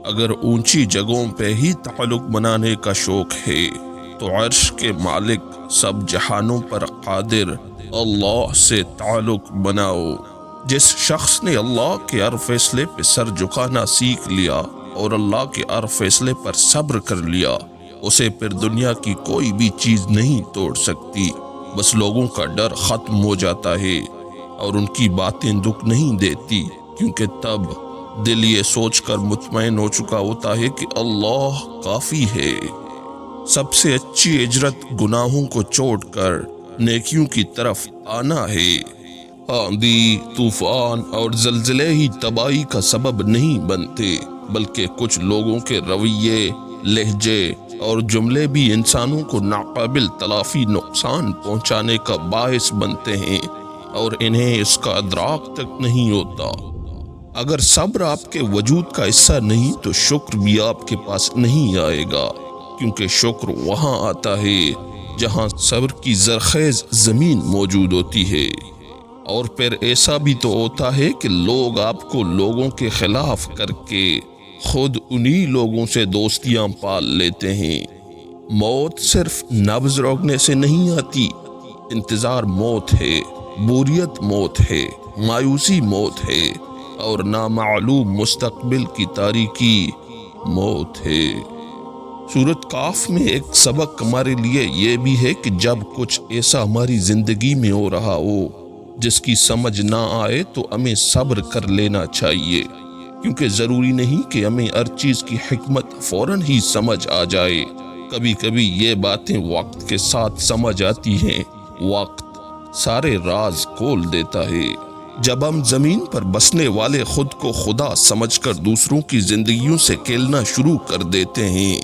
اگر اونچی جگہوں پہ ہی تعلق بنانے کا شوق ہے تو عرش کے مالک سب جہانوں پر قادر اللہ سے تعلق بناؤ۔ جس شخص نے اللہ کے ہر فیصلے پہ سر جھکانا سیکھ لیا اور اللہ کے ہر فیصلے پر صبر کر لیا، اسے پھر دنیا کی کوئی بھی چیز نہیں توڑ سکتی۔ بس لوگوں کا ڈر ختم ہو جاتا ہے اور ان کی باتیں دکھ نہیں دیتی، کیونکہ تب دل یہ سوچ کر مطمئن ہو چکا ہوتا ہے کہ اللہ کافی ہے۔ سب سے اچھی ہجرت گناہوں کو چھوڑ کر نیکیوں کی طرف آنا ہے۔ آندھی، طوفان اور زلزلے ہی تباہی کا سبب نہیں بنتے، بلکہ کچھ لوگوں کے رویے، لہجے اور جملے بھی انسانوں کو ناقابل تلافی نقصان پہنچانے کا باعث بنتے ہیں اور انہیں اس کا ادراک تک نہیں ہوتا۔ اگر صبر آپ کے وجود کا حصہ نہیں تو شکر بھی آپ کے پاس نہیں آئے گا، کیونکہ شکر وہاں آتا ہے جہاں صبر کی زرخیز زمین موجود ہوتی ہے۔ اور پھر ایسا بھی تو ہوتا ہے کہ لوگ آپ کو لوگوں کے خلاف کر کے خود انہی لوگوں سے دوستیاں پال لیتے ہیں۔ موت صرف نبض روکنے سے نہیں آتی، انتظار موت ہے، بوریت موت ہے، مایوسی موت ہے اور نامعلوم مستقبل کی تاریکی موت ہے۔ سورۃ کاف میں ایک سبق ہمارے لیے یہ بھی ہے کہ جب کچھ ایسا ہماری زندگی میں ہو رہا ہو جس کی سمجھ نہ آئے تو ہمیں صبر کر لینا چاہیے، کیونکہ ضروری نہیں کہ ہمیں ہر چیز کی حکمت فوراً ہی سمجھ آ جائے۔ کبھی کبھی یہ باتیں وقت کے ساتھ سمجھ آتی ہیں، وقت سارے راز کھول دیتا ہے۔ جب ہم زمین پر بسنے والے خود کو خدا سمجھ کر دوسروں کی زندگیوں سے کھیلنا شروع کر دیتے ہیں،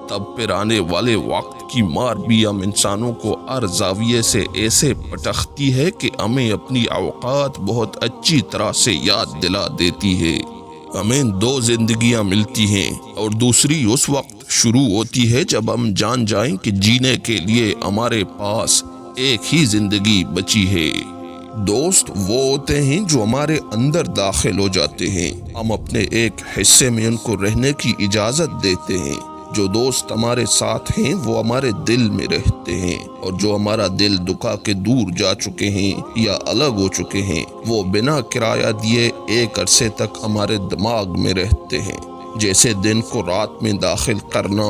تب پھر آنے والے وقت کی مار بھی ہم انسانوں کو ہر زاویے سے ایسے پٹختی ہے کہ ہمیں اپنی اوقات بہت اچھی طرح سے یاد دلا دیتی ہے۔ ہمیں دو زندگیاں ملتی ہیں اور دوسری اس وقت شروع ہوتی ہے جب ہم جان جائیں کہ جینے کے لیے ہمارے پاس ایک ہی زندگی بچی ہے۔ دوست وہ ہوتے ہیں جو ہمارے اندر داخل ہو جاتے ہیں، ہم اپنے ایک حصے میں ان کو رہنے کی اجازت دیتے ہیں۔ جو دوست ہمارے ساتھ ہیں وہ ہمارے دل میں رہتے ہیں، اور جو ہمارا دل دکھا کے دور جا چکے ہیں یا الگ ہو چکے ہیں وہ بنا کرایہ دیے ایک عرصے تک ہمارے دماغ میں رہتے ہیں۔ جیسے دن کو رات میں داخل کرنا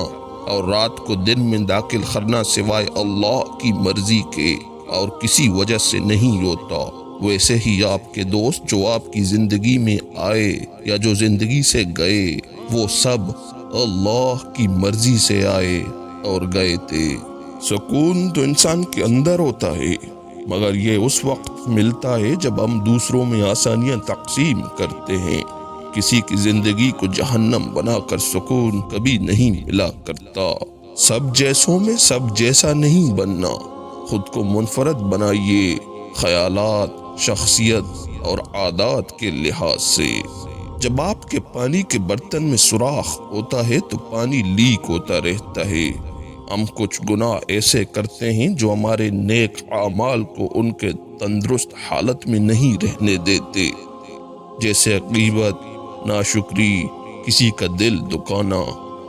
اور رات کو دن میں داخل کرنا سوائے اللہ کی مرضی کے اور کسی وجہ سے نہیں ہوتا، ویسے ہی آپ کے دوست جو آپ کی زندگی میں آئے یا جو زندگی سے گئے وہ سب اللہ کی مرضی سے آئے اور گئے تھے۔ سکون تو انسان کے اندر ہوتا ہے، مگر یہ اس وقت ملتا ہے جب ہم دوسروں میں آسانیاں تقسیم کرتے ہیں۔ کسی کی زندگی کو جہنم بنا کر سکون کبھی نہیں ملا کرتا۔ سب جیسوں میں سب جیسا نہیں بننا، خود کو منفرد بنائیے، خیالات، شخصیت اور عادات کے لحاظ سے۔ جب آپ کے پانی کے برتن میں سوراخ ہوتا ہے تو پانی لیک ہوتا رہتا ہے۔ ہم کچھ گناہ ایسے کرتے ہیں جو ہمارے نیک اعمال کو ان کے تندرست حالت میں نہیں رہنے دیتے، جیسے غیبت، ناشکری، کسی کا دل دکھانا۔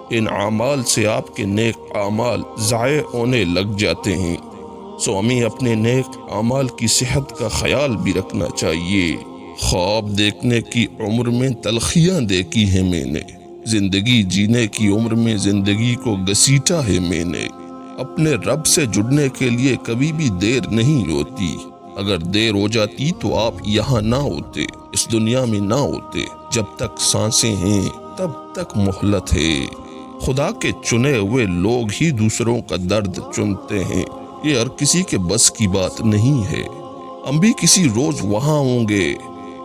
ان اعمال سے آپ کے نیک اعمال ضائع ہونے لگ جاتے ہیں، سو ہمیں اپنے نیک اعمال کی صحت کا خیال بھی رکھنا چاہیے۔ خواب دیکھنے کی عمر میں تلخیاں دیکھی ہیں میں نے، زندگی جینے کی عمر میں زندگی کو گھسیٹا ہے میں نے۔ اپنے رب سے جڑنے کے لیے کبھی بھی دیر نہیں ہوتی، اگر دیر ہو جاتی تو آپ یہاں نہ ہوتے، اس دنیا میں نہ ہوتے۔ جب تک سانسیں ہیں تب تک مہلت ہے۔ خدا کے چنے ہوئے لوگ ہی دوسروں کا درد چنتے ہیں، یہ ہر کسی کے بس کی بات نہیں ہے۔ ہم بھی کسی روز وہاں ہوں گے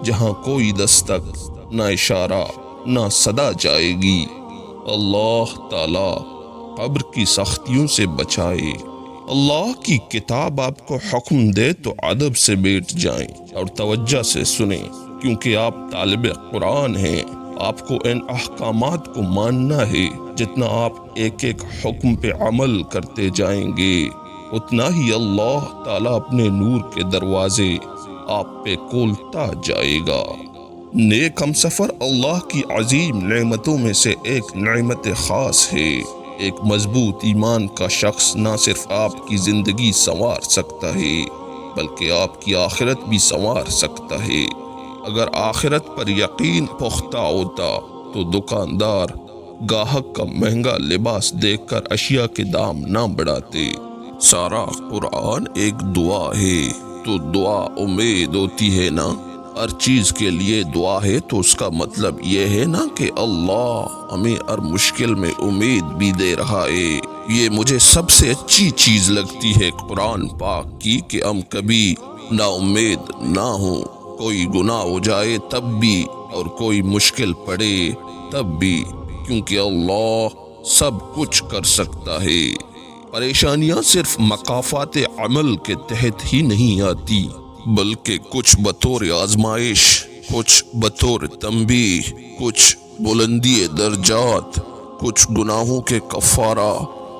جہاں کوئی دستک، نہ اشارہ، نہ صدا جائے گی۔ اللہ تعالی قبر کی سختیوں سے بچائے۔ اللہ کی کتاب آپ کو حکم دے تو ادب سے بیٹھ جائیں اور توجہ سے سنیں، کیونکہ آپ طالب قرآن ہیں۔ آپ کو ان احکامات کو ماننا ہے۔ جتنا آپ ایک ایک حکم پہ عمل کرتے جائیں گے اتنا ہی اللہ تعالیٰ اپنے نور کے دروازے آپ پہ کھولتا جائے گا۔ نیک ہم سفر اللہ کی عظیم نعمتوں میں سے ایک نعمت خاص ہے۔ ایک مضبوط ایمان کا شخص نہ صرف آپ کی زندگی سنوار سکتا ہے بلکہ آپ کی آخرت بھی سنوار سکتا ہے۔ اگر آخرت پر یقین پختہ ہوتا تو دکاندار گاہک کا مہنگا لباس دیکھ کر اشیاء کے دام نہ بڑھاتے۔ سارا قرآن ایک دعا ہے، تو دعا امید ہوتی ہے نا۔ ہر چیز کے لیے دعا ہے تو اس کا مطلب یہ ہے نا کہ اللہ ہمیں ہر مشکل میں امید بھی دے رہا ہے۔ یہ مجھے سب سے اچھی چیز لگتی ہے قرآن پاک کی کہ ہم کبھی نا امید نہ ہوں، کوئی گناہ ہو جائے تب بھی اور کوئی مشکل پڑے تب بھی، کیونکہ اللہ سب کچھ کر سکتا ہے۔ پریشانیاں صرف مقافات عمل کے تحت ہی نہیں آتی بلکہ کچھ بطور آزمائش، کچھ بطور تنبیہ، کچھ بلندی درجات، کچھ گناہوں کے کفارہ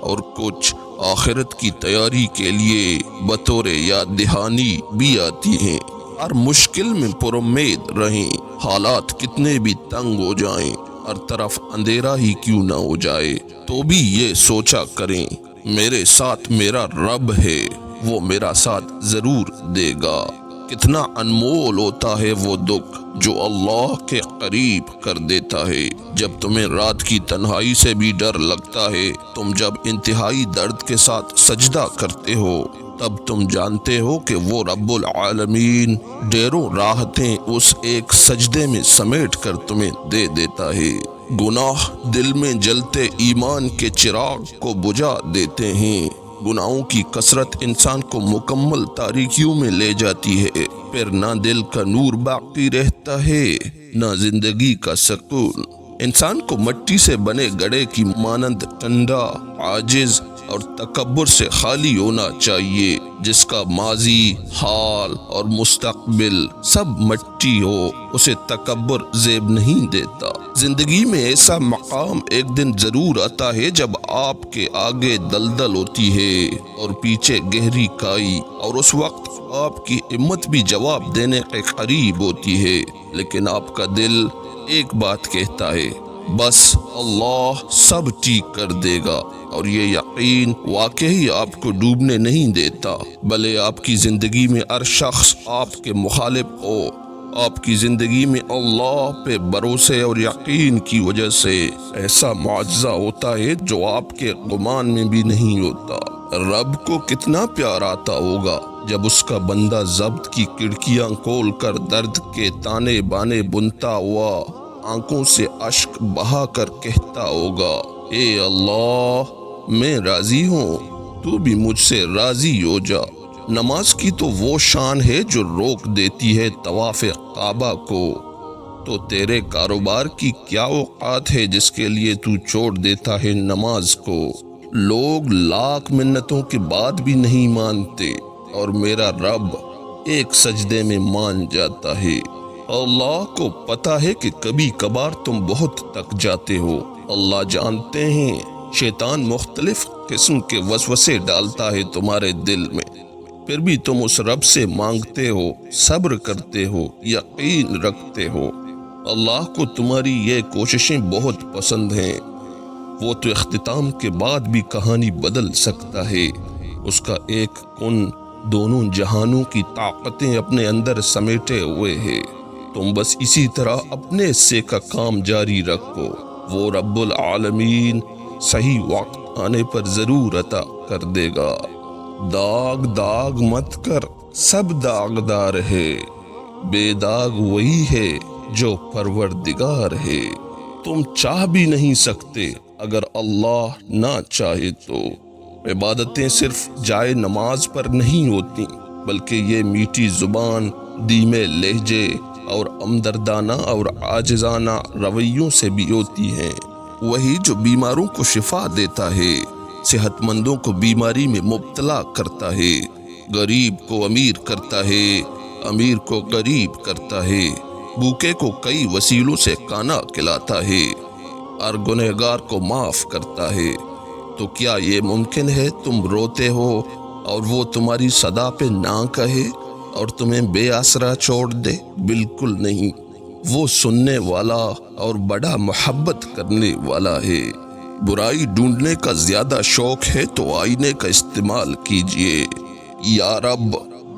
اور کچھ آخرت کی تیاری کے لیے بطور یاد دہانی بھی آتی ہیں۔ ہر مشکل میں پر امید رہیں، حالات کتنے بھی تنگ ہو جائیں، ہر طرف اندھیرا ہی کیوں نہ ہو جائے تو بھی یہ سوچا کریں میرے ساتھ میرا رب ہے، وہ میرا ساتھ ضرور دے گا۔ کتنا انمول ہوتا ہے وہ دکھ جو اللہ کے قریب کر دیتا ہے۔ جب تمہیں رات کی تنہائی سے بھی ڈر لگتا ہے، تم جب انتہائی درد کے ساتھ سجدہ کرتے ہو تب تم جانتے ہو کہ وہ رب العالمین ڈیروں راحتیں اس ایک سجدے میں سمیٹ کر تمہیں دے دیتا ہے۔ گناہ دل میں جلتے ایمان کے چراغ کو بجھا دیتے ہیں۔ گناہوں کی کثرت انسان کو مکمل تاریکیوں میں لے جاتی ہے، پھر نہ دل کا نور باقی رہتا ہے نہ زندگی کا سکون۔ انسان کو مٹی سے بنے گڑھے کی مانند ٹھنڈا، عاجز اور تکبر سے خالی ہونا چاہیے، جس کا ماضی، حال اور مستقبل سب مٹی ہو، اسے تکبر زیب نہیں دیتا۔ زندگی میں ایسا مقام ایک دن ضرور آتا ہے جب آپ کے آگے دلدل ہوتی ہے اور پیچھے گہری کائی، اور اس وقت آپ کی ہمت بھی جواب دینے کے قریب ہوتی ہے، لیکن آپ کا دل ایک بات کہتا ہے، بس اللہ سب ٹھیک کر دے گا، اور یہ یقین واقعی آپ کو ڈوبنے نہیں دیتا۔ بھلے آپ کی زندگی میں ہر شخص آپ کے مخالف ہو، آپ کی زندگی میں اللہ پہ بھروسے اور یقین کی وجہ سے ایسا معجزہ ہوتا ہے جو آپ کے گمان میں بھی نہیں ہوتا۔ رب کو کتنا پیار آتا ہوگا جب اس کا بندہ ضبط کی کھڑکیاں کھول کر درد کے تانے بانے بنتا ہوا آنکھوں سے اشک بہا کر کہتا ہوگا، اے اللہ میں راضی ہوں، تو بھی مجھ سے راضی ہو جا۔ نماز کی تو وہ شان ہے جو روک دیتی ہے طواف کعبہ کو، تو تیرے کاروبار کی کیا اوقات ہے جس کے لیے تو چھوڑ دیتا ہے نماز کو۔ لوگ لاکھ منتوں کے بعد بھی نہیں مانتے اور میرا رب ایک سجدے میں مان جاتا ہے۔ اللہ کو پتا ہے کہ کبھی کبھار تم بہت تک جاتے ہو۔ اللہ جانتے ہیں شیطان مختلف قسم کے وسوسے ڈالتا ہے تمہارے دل میں، پھر بھی تم اس رب سے مانگتے ہو، صبر کرتے ہو، یقین رکھتے ہو۔ اللہ کو تمہاری یہ کوششیں بہت پسند ہیں۔ وہ تو اختتام کے بعد بھی کہانی بدل سکتا ہے۔ اس کا ایک کن دونوں جہانوں کی طاقتیں اپنے اندر سمیٹے ہوئے ہے۔ تم بس اسی طرح اپنے حصے کا کام جاری رکھو، وہ رب العالمین صحیح وقت آنے پر ضرور عطا کر دے گا۔ داغ داغ مت کر، سب داغدار ہے، بے داغ وہی ہے جو پروردگار ہے۔ تم چاہ بھی نہیں سکتے اگر اللہ نہ چاہے تو۔ عبادتیں صرف جائے نماز پر نہیں ہوتی بلکہ یہ میٹھی زبان، دھیمے لہجے اور ہمدردانہ اور عاجزانہ رویوں سے بھی ہوتی ہیں۔ وہی جو بیماروں کو شفا دیتا ہے، صحت مندوں کو بیماری میں مبتلا کرتا ہے، غریب کو امیر کرتا ہے، امیر کو غریب کرتا ہے، بھوکے کو کئی وسیلوں سے کھانا کھلاتا ہے، ہر گنہگار کو معاف کرتا ہے۔ تو کیا یہ ممکن ہے تم روتے ہو اور وہ تمہاری صدا پہ نہ کہے اور تمہیں بے آسرا چھوڑ دے؟ بالکل نہیں۔ وہ سننے والا اور بڑا محبت کرنے والا ہے۔ برائی ڈھونڈنے کا زیادہ شوق ہے تو آئینے کا استعمال کیجیے۔ یا رب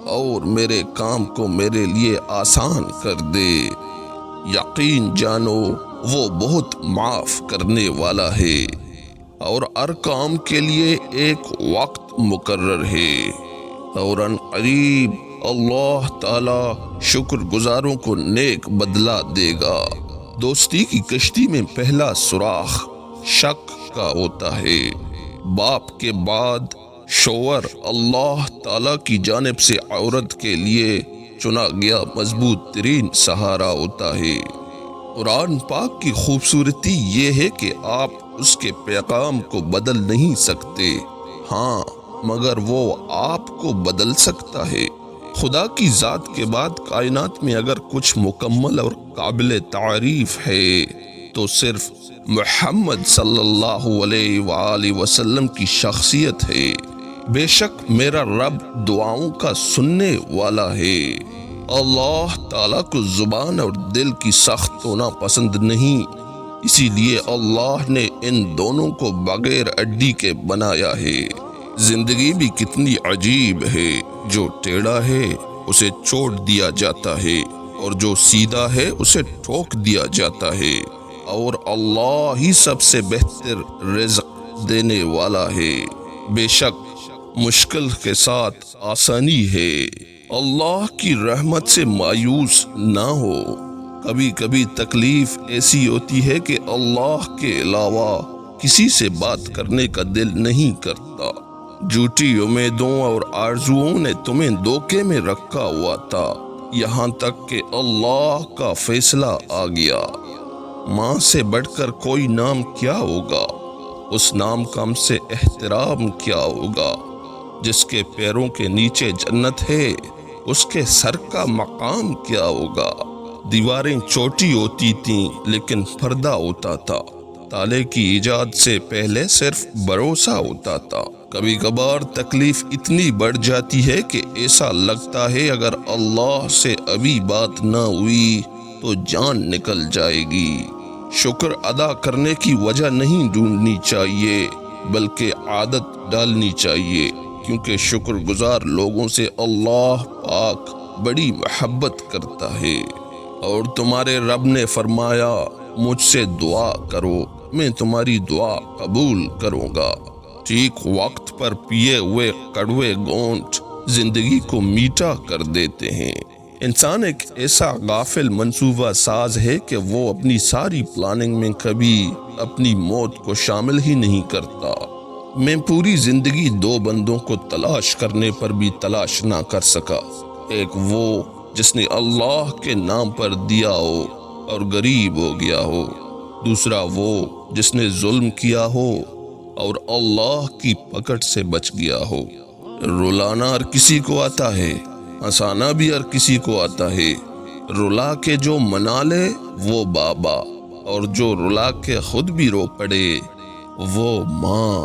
اور میرے کام کو میرے لیے آسان کر دے۔ یقین جانو وہ بہت معاف کرنے والا ہے اور ہر کام کے لیے ایک وقت مقرر ہے، اور ان قریب اللہ تعالی شکر گزاروں کو نیک بدلہ دے گا۔ دوستی کی کشتی میں پہلا سوراخ شک کا ہوتا ہے۔ باپ کے بعد شوہر اللہ تعالی کی جانب سے عورت کے لیے چنا گیا مضبوط ترین سہارا ہوتا ہے۔ قرآن پاک کی خوبصورتی یہ ہے کہ آپ اس کے پیغام کو بدل نہیں سکتے، ہاں مگر وہ آپ کو بدل سکتا ہے۔ خدا کی ذات کے بعد کائنات میں اگر کچھ مکمل اور قابل تعریف ہے تو صرف محمد صلی اللہ علیہ وآلہ وسلم کی شخصیت ہے۔ بے شک میرا رب دعاؤں کا سننے والا ہے۔ اللہ تعالیٰ کو زبان اور دل کی سخت ہونا پسند نہیں، اسی لیے اللہ نے ان دونوں کو بغیر ہڈی کے بنایا ہے۔ زندگی بھی کتنی عجیب ہے، جو ٹیڑھا ہے اسے چھوڑ دیا جاتا ہے اور جو سیدھا ہے اسے ٹھوک دیا جاتا ہے، اور اللہ ہی سب سے بہتر رزق دینے والا ہے۔ بے شک مشکل کے ساتھ آسانی ہے۔ اللہ کی رحمت سے مایوس نہ ہو۔ کبھی کبھی تکلیف ایسی ہوتی ہے کہ اللہ کے علاوہ کسی سے بات کرنے کا دل نہیں کرتا۔ جھوٹی امیدوں اور آرزوؤں نے تمہیں دھوکے میں رکھا ہوا تھا، یہاں تک کہ اللہ کا فیصلہ آ گیا۔ ماں سے بڑھ کر کوئی نام کیا ہوگا؟ اس نام کا ہم سے احترام کیا ہوگا؟ جس کے پیروں کے نیچے جنت ہے اس کے سر کا مقام کیا ہوگا؟ دیواریں چھوٹی ہوتی تھیں لیکن پردہ ہوتا تھا، تالے کی ایجاد سے پہلے صرف بھروسہ ہوتا تھا۔ کبھی کبھار تکلیف اتنی بڑھ جاتی ہے کہ ایسا لگتا ہے اگر اللہ سے ابھی بات نہ ہوئی تو جان نکل جائے گی۔ شکر ادا کرنے کی وجہ نہیں ڈھونڈنی چاہیے بلکہ عادت ڈالنی چاہیے، کیونکہ شکر گزار لوگوں سے اللہ پاک بڑی محبت کرتا ہے۔ اور تمہارے رب نے فرمایا مجھ سے دعا کرو میں تمہاری دعا قبول کروں گا۔ ٹھیک وقت پر پیے ہوئے کڑوے گھونٹ زندگی کو میٹھا کر دیتے ہیں۔ انسان ایک ایسا غافل منصوبہ ساز ہے کہ وہ اپنی ساری پلاننگ میں کبھی اپنی موت کو شامل ہی نہیں کرتا۔ میں پوری زندگی دو بندوں کو تلاش کرنے پر بھی تلاش نہ کر سکا، ایک وہ جس نے اللہ کے نام پر دیا ہو اور غریب ہو گیا ہو، دوسرا وہ جس نے ظلم کیا ہو اور اللہ کی پکڑ سے بچ گیا ہو۔ رلانا ہر کسی کو آتا ہے، ہنسانا بھی ہر کسی کو آتا ہے۔ رلا کے جو منا لے وہ بابا، اور جو رلا کے خود بھی رو پڑے وہ ماں۔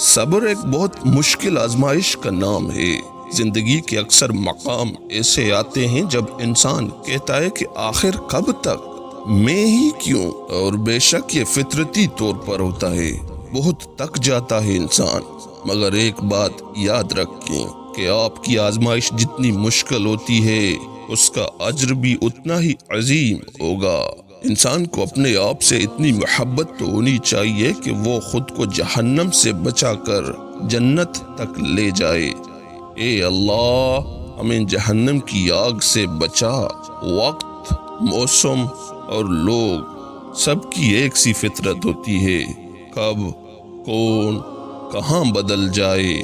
صبر ایک بہت مشکل آزمائش کا نام ہے۔ زندگی کے اکثر مقام ایسے آتے ہیں جب انسان کہتا ہے کہ آخر کب تک، میں ہی کیوں، اور بے شک یہ فطرتی طور پر ہوتا ہے۔ بہت تک جاتا ہے انسان، مگر ایک بات یاد رکھیں کہ آپ کی آزمائش جتنی مشکل ہوتی ہے اس کا اجر بھی اتنا ہی عظیم ہوگا۔ انسان کو اپنے آپ سے اتنی محبت تو ہونی چاہیے کہ وہ خود کو جہنم سے بچا کر جنت تک لے جائے۔ اے اللہ ہمیں جہنم کی آگ سے بچا۔ وقت، موسم اور لوگ سب کی ایک سی فطرت ہوتی ہے، کب، کون، کہاں بدل جائے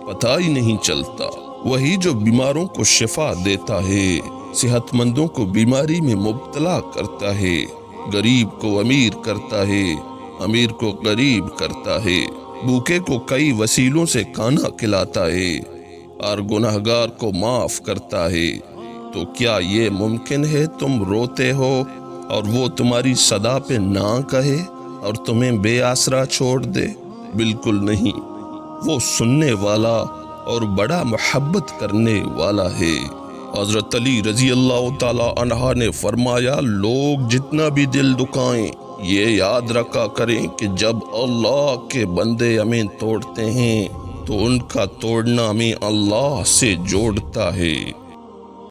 پتہ ہی نہیں چلتا۔ وہی جو بیماروں کو شفا دیتا ہے، صحت مندوں کو بیماری میں مبتلا کرتا ہے، غریب کو امیر کرتا ہے، امیر کو غریب کرتا ہے، بھوکے کو کئی وسیلوں سے کھانا کھلاتا ہے، اور گنہگار کو معاف کرتا ہے۔ تو کیا یہ ممکن ہے تم روتے ہو اور وہ تمہاری صدا پہ نہ کہے اور تمہیں بے آسرا چھوڑ دے؟ بالکل نہیں، وہ سننے والا اور بڑا محبت کرنے والا ہے۔ حضرت علی رضی اللہ تعالی عنہ نے فرمایا لوگ جتنا بھی دل دکھائیں یہ یاد رکھا کریں کہ جب اللہ کے بندے ہمیں توڑتے ہیں تو ان کا توڑنا ہمیں اللہ سے جوڑتا ہے۔